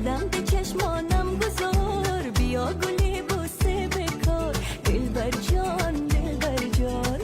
قدم به چشمانم گذار، بیا گلی بوسه بکار، دلبر جان دلبر جان.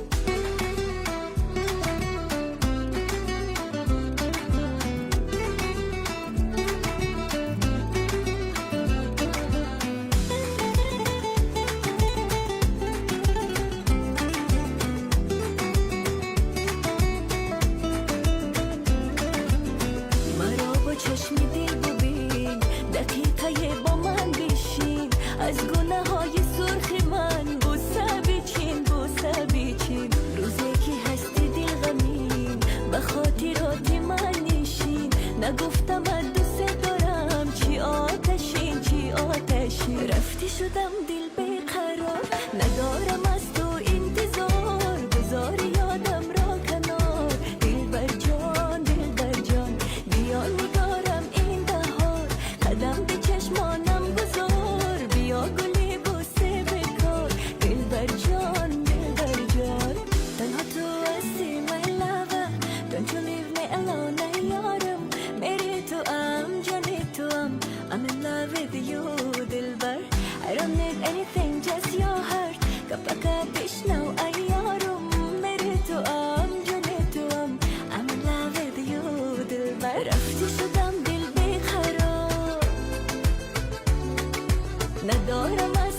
چشم دل ببین، دقیقه با من بشین، از گناه های سرخ من بوسه بیچین بوسه بیچین. روزی که هستی دل غمین، به خاطرات من نشین، نگفتم من دوست دارم چی آتشین چی آتشین. رفتی شدم دل بیقرار، ندارم از تو انتظار، بذار یادم را کنار، دلبر جان دلبر جان. بیا نگارم این بهار، قدم به چشمانم گذار، بیا گلی بوسه بکار، دلبر جان دلبر جان. تنها تو هستی my lover, don't you leave me alone ای یارم. میری تو جانی تو I'm in love with you دلبر. I don't need anything just your heart, کپکا بشنو ای یارم. میری تو جانی تو I'm in love with you دلبر. رفتی شدم دل بیقرار، ندارم از